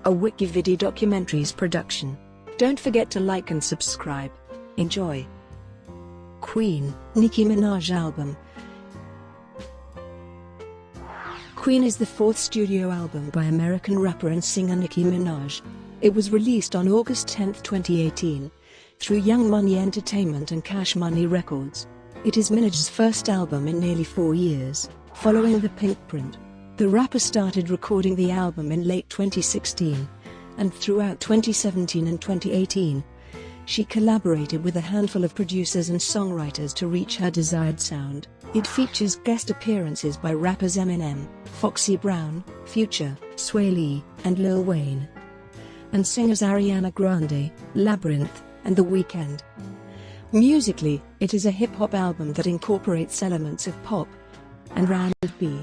a WikiVidi documentaries production. Don't forget to like and subscribe. Enjoy. Queen, Nicki Minaj album. Queen is the fourth studio album by American rapper and singer Nicki Minaj. It was released on August 10, 2018, through Young Money Entertainment and Cash Money Records. It is Minaj's first album in nearly 4 years, following the Pinkprint. The rapper started recording the album in late 2016, and throughout 2017 and 2018, she collaborated with a handful of producers and songwriters to reach her desired sound. It features guest appearances by rappers Eminem, Foxy Brown, Future, Swae Lee, and Lil Wayne, and singers Ariana Grande, Labrinth, and The Weeknd. Musically, it is a hip-hop album that incorporates elements of pop and R&B.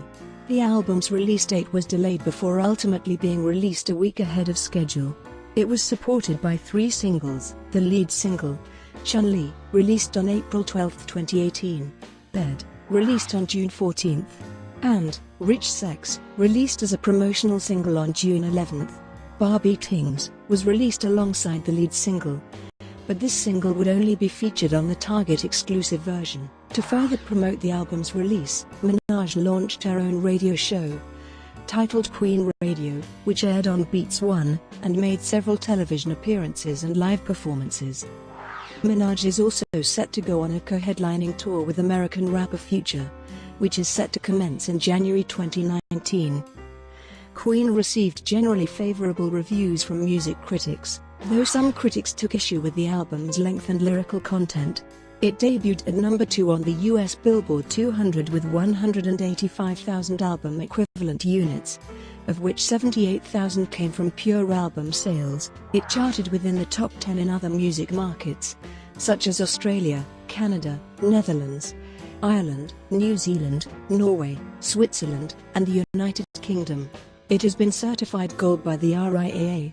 The album's release date was delayed before ultimately being released a week ahead of schedule. It was supported by 3 singles: the lead single, Chun-Li, released on April 12, 2018, Bed, released on June 14, and Rich Sex, released as a promotional single on June 11. Barbie Tingz was released alongside the lead single, but this single would only be featured on the Target exclusive version. To further promote the album's release, Minaj launched her own radio show, titled Queen Radio, which aired on Beats One, and made several television appearances and live performances. Minaj is also set to go on a co-headlining tour with American rapper Future, which is set to commence in January 2019. Queen received generally favorable reviews from music critics, though some critics took issue with the album's length and lyrical content. It debuted at number 2 on the US Billboard 200 with 185,000 album equivalent units, of which 78,000 came from pure album sales. It charted within the top 10 in other music markets, such as Australia, Canada, Netherlands, Ireland, New Zealand, Norway, Switzerland, and the United Kingdom. It has been certified gold by the RIAA.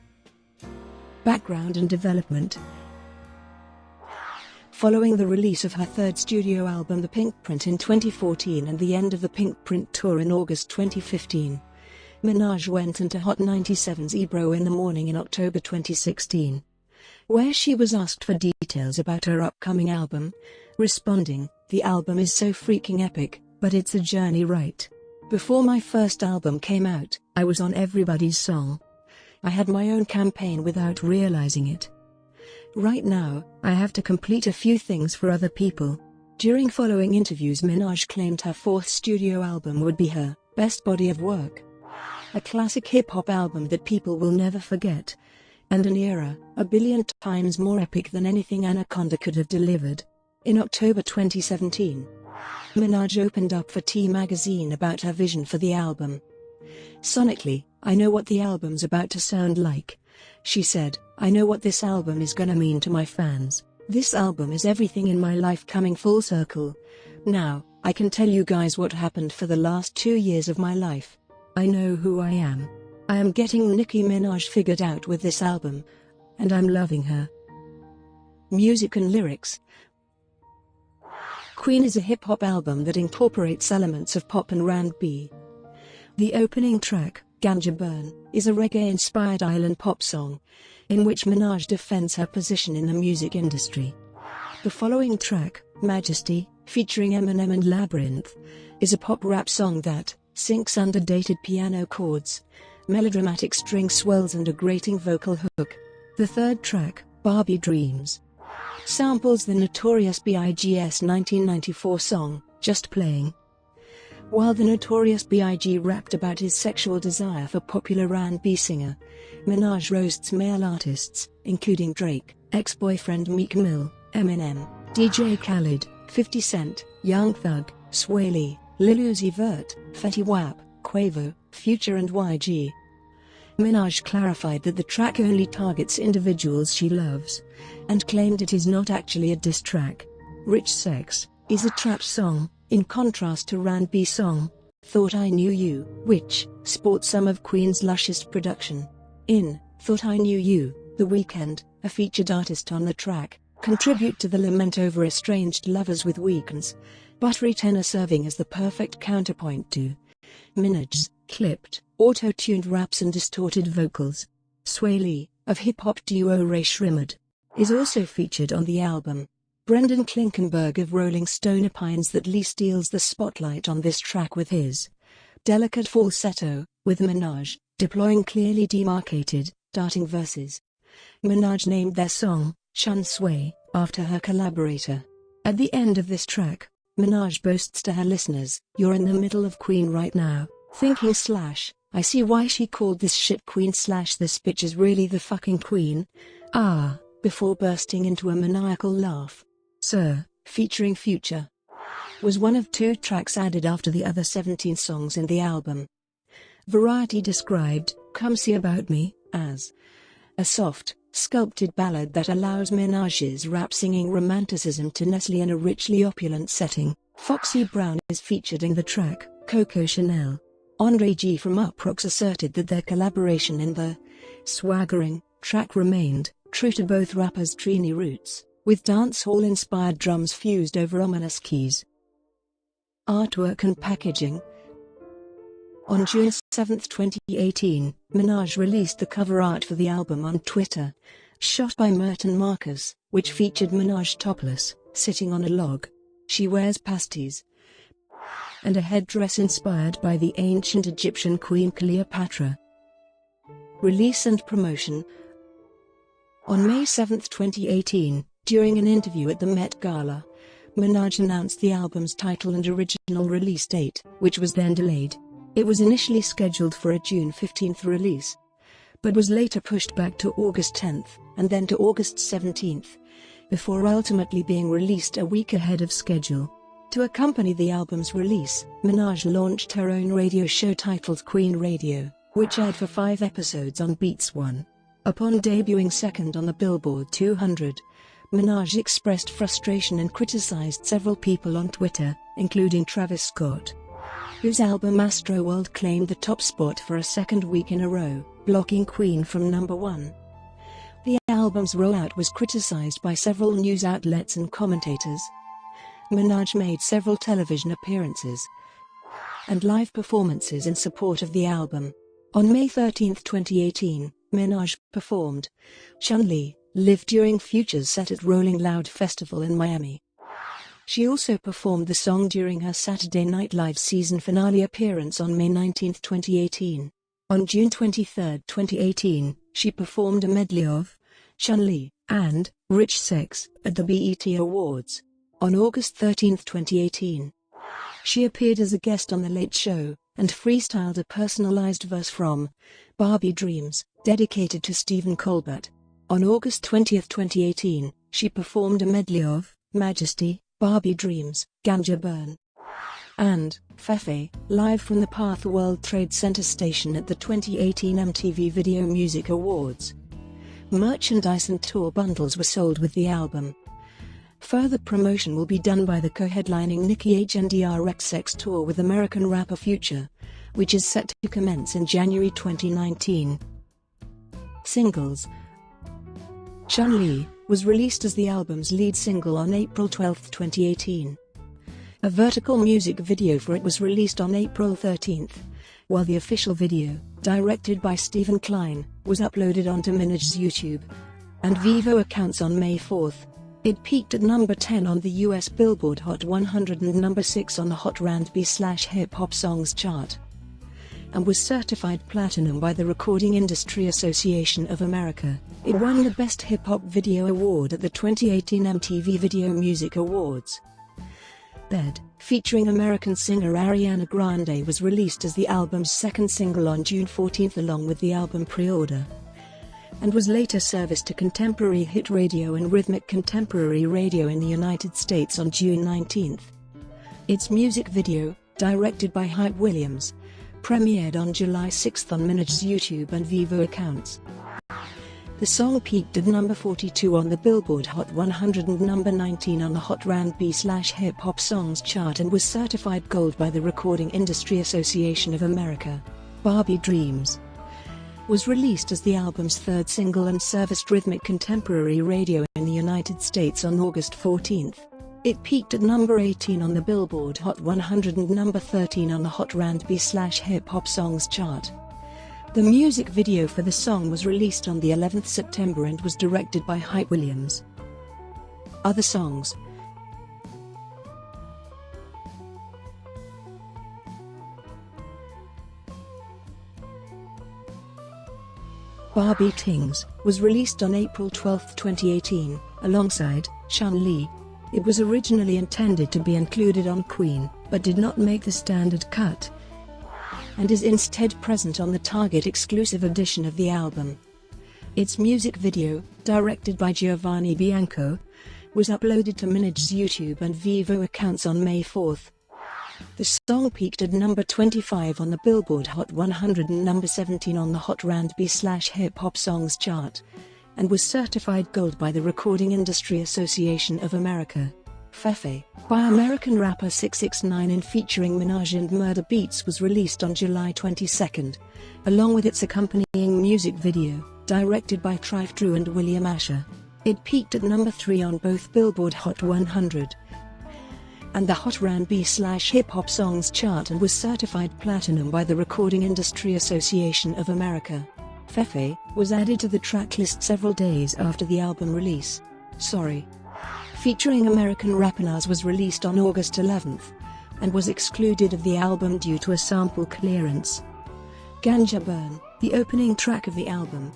Background and development. Following the release of her third studio album The Pinkprint in 2014 and the end of the Pinkprint tour in August 2015, Minaj went into Hot 97's Ebro in the Morning in October 2016, where she was asked for details about her upcoming album, responding, "The album is so freaking epic, but it's a journey, right? Before my first album came out, I was on everybody's song. I had my own campaign without realizing it. Right now, I have to complete a few things for other people." During following interviews, Minaj claimed her fourth studio album would be her best body of work, a classic hip-hop album that people will never forget, and an era a billion times more epic than anything Anaconda could have delivered. In October 2017, Minaj opened up for T magazine about her vision for the album. "Sonically, I know what the album's about to sound like," she said. "I know what this album is gonna mean to my fans. This album is everything in my life coming full circle. Now, I can tell you guys what happened for the last 2 years of my life. I know who I am. I am getting Nicki Minaj figured out with this album, and I'm loving her." Music and lyrics. Queen is a hip-hop album that incorporates elements of pop and R&B. The opening track, Ganja Burn, is a reggae-inspired island pop song, in which Minaj defends her position in the music industry. The following track, Majesty, featuring Eminem and Labrinth, is a pop-rap song that sinks under dated piano chords, melodramatic string swells and a grating vocal hook. The third track, Barbie Dreams, samples the Notorious B.I.G.'s 1994 song, Just Playing. While the Notorious B.I.G. rapped about his sexual desire for popular R&B singer, Minaj roasts male artists, including Drake, ex-boyfriend Meek Mill, Eminem, DJ Khaled, 50 Cent, Young Thug, Swae Lee, Lil Uzi Vert, Fetty Wap, Quavo, Future and YG. Minaj clarified that the track only targets individuals she loves, and claimed it is not actually a diss track. Rich Sex is a trap song, in contrast to R&B song, Thought I Knew You, which sports some of Queen's luscious production. In Thought I Knew You, The Weeknd, a featured artist on the track, contribute to the lament over estranged lovers with Weeknd's buttery tenor serving as the perfect counterpoint to Minaj's clipped, auto-tuned raps and distorted vocals. Swae Lee, of hip-hop duo Ray Shrimmered, is also featured on the album. Brendan Klinkenberg of Rolling Stone opines that Lee steals the spotlight on this track with his delicate falsetto, with Minaj deploying clearly demarcated, darting verses. Minaj named their song, Chun-Li, after her collaborator. At the end of this track, Minaj boasts to her listeners, "You're in the middle of Queen right now, thinking / I see why she called this shit Queen / this bitch is really the fucking Queen. Ah," before bursting into a maniacal laugh. Sir, featuring Future, was one of 2 tracks added after the other 17 songs in the album. Variety described Come See About Me as a soft, sculpted ballad that allows Minaj's rap-singing romanticism to nestle in a richly opulent setting. Foxy Brown is featured in the track, Coco Chanel. Andre G from Uproxx asserted that their collaboration in the swaggering track remained true to both rappers' Trini roots, with dancehall-inspired drums fused over ominous keys. Artwork and packaging. On June 7, 2018, Minaj released the cover art for the album on Twitter, shot by Merton Marcus, which featured Minaj topless, sitting on a log. She wears pasties and a headdress inspired by the ancient Egyptian Queen Cleopatra. Release and promotion. On May 7, 2018, during an interview at the Met Gala, Minaj announced the album's title and original release date, which was then delayed. It was initially scheduled for a June 15 release, but was later pushed back to August 10, and then to August 17, before ultimately being released a week ahead of schedule. To accompany the album's release, Minaj launched her own radio show titled Queen Radio, which aired for 5 episodes on Beats One. Upon debuting second on the Billboard 200, Minaj expressed frustration and criticized several people on Twitter, including Travis Scott, whose album Astroworld claimed the top spot for a second week in a row, blocking Queen from number 1. The album's rollout was criticized by several news outlets and commentators. Minaj made several television appearances and live performances in support of the album. On May 13, 2018, Minaj performed Chun-Li live during Future's set at Rolling Loud Festival in Miami. She also performed the song during her Saturday Night Live season finale appearance on May 19, 2018. On June 23, 2018, she performed a medley of Chun-Li and Rich Sex at the BET Awards. On August 13, 2018, she appeared as a guest on The Late Show and freestyled a personalized verse from Barbie Dreams, dedicated to Stephen Colbert. On August 20, 2018, she performed a medley of Majesty, Barbie Dreams, Ganja Burn, and Fefe, live from the Path World Trade Center station at the 2018 MTV Video Music Awards. Merchandise and tour bundles were sold with the album. Further promotion will be done by the co-headlining Nicki Minaj XX tour with American rapper Future, which is set to commence in January 2019. Singles. Chun-Li was released as the album's lead single on April 12, 2018. A vertical music video for it was released on April 13, while the official video, directed by Stephen Klein, was uploaded onto Minaj's YouTube and Vevo accounts on May 4. It peaked at number 10 on the US Billboard Hot 100 and number 6 on the Hot R&B/Hip Hop Songs chart, and was certified platinum by the Recording Industry Association of America. It won the Best Hip Hop Video Award at the 2018 MTV Video Music Awards. Bed, featuring American singer Ariana Grande, was released as the album's second single on June 14 along with the album pre-order, and was later serviced to contemporary hit radio and rhythmic contemporary radio in the United States on June 19. Its music video, directed by Hype Williams, premiered on July 6 on Minaj's YouTube and Vevo accounts. The song peaked at number 42 on the Billboard Hot 100 and number 19 on the Hot R&B/Hip Hop Songs chart and was certified gold by the Recording Industry Association of America. Barbie Dreams was released as the album's third single and serviced rhythmic contemporary radio in the United States on August 14. It peaked at number 18 on the Billboard Hot 100 and number 13 on the Hot R&B/Hip Hop Songs chart. The music video for the song was released on the 11th September and was directed by Hype Williams. Other songs: Barbie Tingz was released on April 12, 2018, alongside Chun-Li. It was originally intended to be included on Queen, but did not make the standard cut, and is instead present on the Target exclusive edition of the album. Its music video, directed by Giovanni Bianco, was uploaded to Minaj's YouTube and Vevo accounts on May 4. The song peaked at number 25 on the Billboard Hot 100 and number 17 on the Hot R&B/Hip Hop Songs chart, and was certified gold by the Recording Industry Association of America. Fefe, by American rapper 6ix9ine and featuring Minaj and Murder Beats, was released on July 22, along with its accompanying music video, directed by Trife Drew and William Asher. It peaked at number 3 on both Billboard Hot 100 and the Hot R&B/Hip Hop Songs chart and was certified platinum by the Recording Industry Association of America. Fefe was added to the tracklist several days after the album release. Sorry, featuring American rapper Nas, was released on August 11 and was excluded of the album due to a sample clearance. Ganja Burn, the opening track of the album,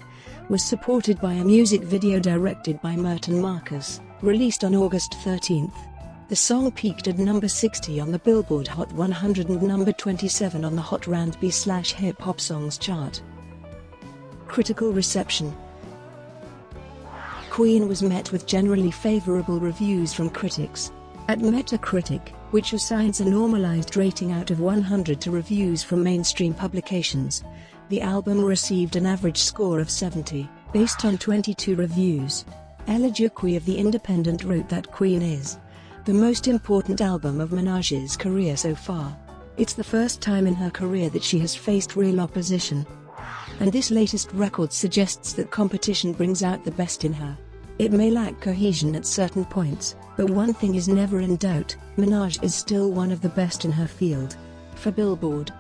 was supported by a music video directed by Merton Marcus, released on August 13. The song peaked at number 60 on the Billboard Hot 100 and number 27 on the Hot R&B/Hip Hop Songs chart. Critical reception. Queen was met with generally favorable reviews from critics. At Metacritic, which assigns a normalized rating out of 100 to reviews from mainstream publications, the album received an average score of 70, based on 22 reviews. Ella Juqui of The Independent wrote that Queen is the most important album of Minaj's career so far. It's the first time in her career that she has faced real opposition, and this latest record suggests that competition brings out the best in her. It may lack cohesion at certain points, but one thing is never in doubt: Minaj is still one of the best in her field. For Billboard,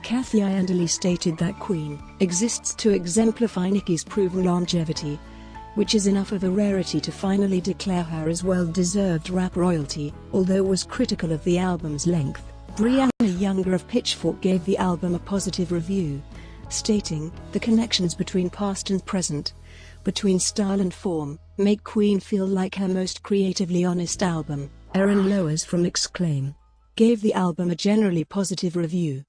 Kathy Iandoli stated that Queen exists to exemplify Nicki's proven longevity, which is enough of a rarity to finally declare her as well-deserved rap royalty, although was critical of the album's length. Brianna Younger of Pitchfork gave the album a positive review, stating, "The connections between past and present, between style and form, make Queen feel like her most creatively honest album." Aaron Lowers from Exclaim gave the album a generally positive review,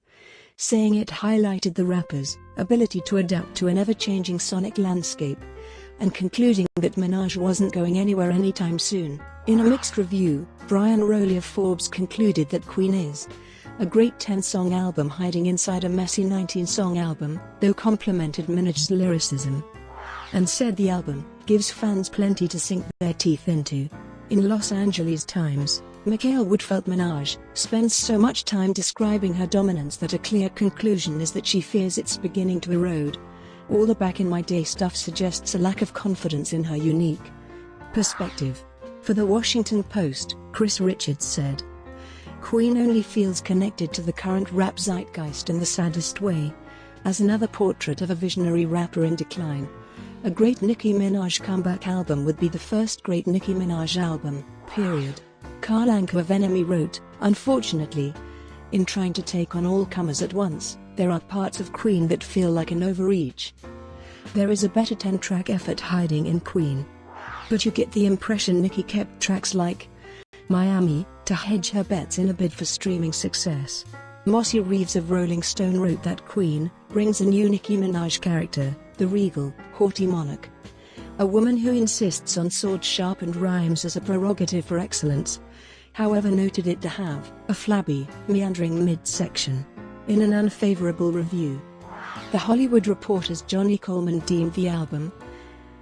saying it highlighted the rapper's ability to adapt to an ever-changing sonic landscape, and concluding that Minaj wasn't going anywhere anytime soon. In a mixed review, Brian Rowley of Forbes concluded that Queen is a great 10-song album hiding inside a messy 19-song album, though complimented Minaj's lyricism, and said the album gives fans plenty to sink their teeth into. In Los Angeles Times, Mikhail Wood felt Minaj spends so much time describing her dominance that a clear conclusion is that she fears it's beginning to erode. All the back-in-my-day stuff suggests a lack of confidence in her unique perspective. For The Washington Post, Chris Richards said, "Queen only feels connected to the current rap zeitgeist in the saddest way, as another portrait of a visionary rapper in decline. A great Nicki Minaj comeback album would be the first great Nicki Minaj album, period." Carl Anka of Enemy wrote, "Unfortunately, in trying to take on all comers at once, there are parts of Queen that feel like an overreach. There is a better 10-track effort hiding in Queen. But you get the impression Nicki kept tracks like Miami to hedge her bets in a bid for streaming success." Mossy Reeves of Rolling Stone wrote that Queen brings a new Nicki Minaj character, the regal, haughty monarch. A woman who insists on sword-sharpened rhymes as a prerogative for excellence, however noted it to have a flabby, meandering mid-section. In an unfavorable review, The Hollywood Reporter's Johnny Coleman deemed the album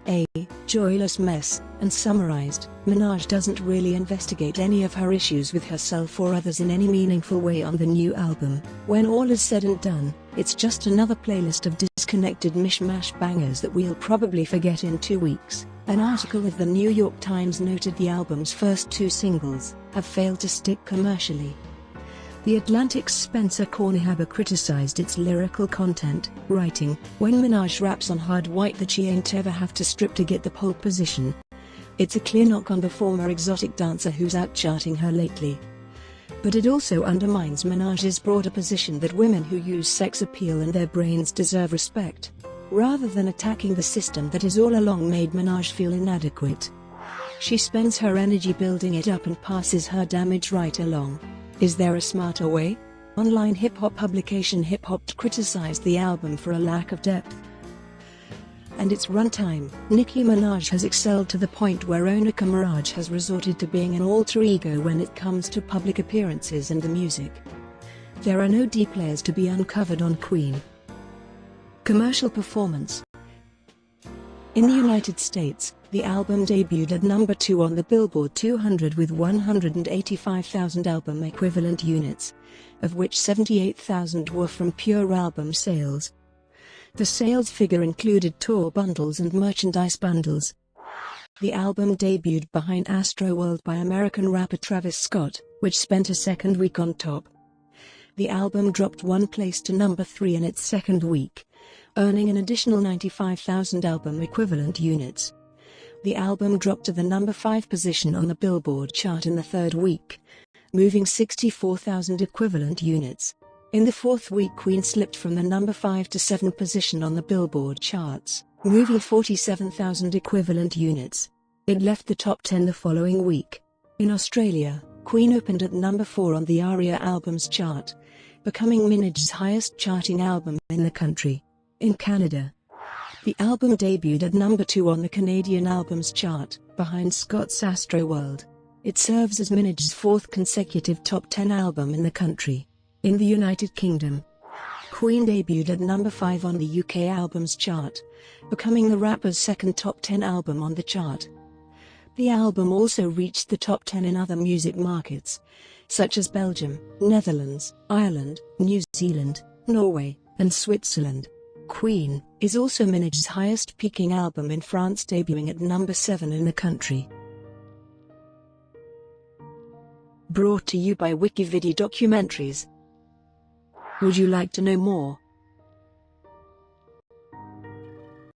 a joyless mess, and summarized, "Minaj doesn't really investigate any of her issues with herself or others in any meaningful way on the new album. When all is said and done, it's just another playlist of disconnected mishmash bangers that we'll probably forget in 2 weeks." An article of the New York Times noted the album's first 2 singles have failed to stick commercially, The Atlantic's Spencer Kornhaber criticized its lyrical content, writing, "When Minaj raps on hard white that she ain't ever have to strip to get the pole position. It's a clear knock on the former exotic dancer who's out-charting her lately." But it also undermines Minaj's broader position that women who use sex appeal and their brains deserve respect, rather than attacking the system that has all along made Minaj feel inadequate. She spends her energy building it up and passes her damage right along. Is there a smarter way? Online hip-hop publication Hip Hop criticized the album for a lack of depth and its runtime. Nicki Minaj has excelled to the point where Onika Mirage has resorted to being an alter ego when it comes to public appearances and the music. There are no deep layers to be uncovered on Queen. Commercial performance. In the United States, the album debuted at number 2 on the Billboard 200 with 185,000 album equivalent units, of which 78,000 were from pure album sales. The sales figure included tour bundles and merchandise bundles. The album debuted behind Astroworld by American rapper Travis Scott, which spent a second week on top. The album dropped one place to number 3 in its second week, earning an additional 95,000 album equivalent units. The album dropped to the number 5 position on the Billboard chart in the third week, moving 64,000 equivalent units. In the fourth week, Queen slipped from the number 5 to 7 position on the Billboard charts, moving 47,000 equivalent units. It left the top 10 the following week. In Australia, Queen opened at number 4 on the ARIA Albums chart, becoming Minaj's highest-charting album in the country. In Canada, the album debuted at number 2 on the Canadian Albums chart, behind Scott's Astroworld. It serves as Minaj's 4th consecutive top 10 album in the country. In the United Kingdom, Queen debuted at number 5 on the UK Albums chart, becoming the rapper's second top 10 album on the chart. The album also reached the top 10 in other music markets, such as Belgium, Netherlands, Ireland, New Zealand, Norway, and Switzerland. Queen is also Minaj's highest-peaking album in France, debuting at number 7 in the country. Brought to you by WikiVidi Documentaries. Would you like to know more?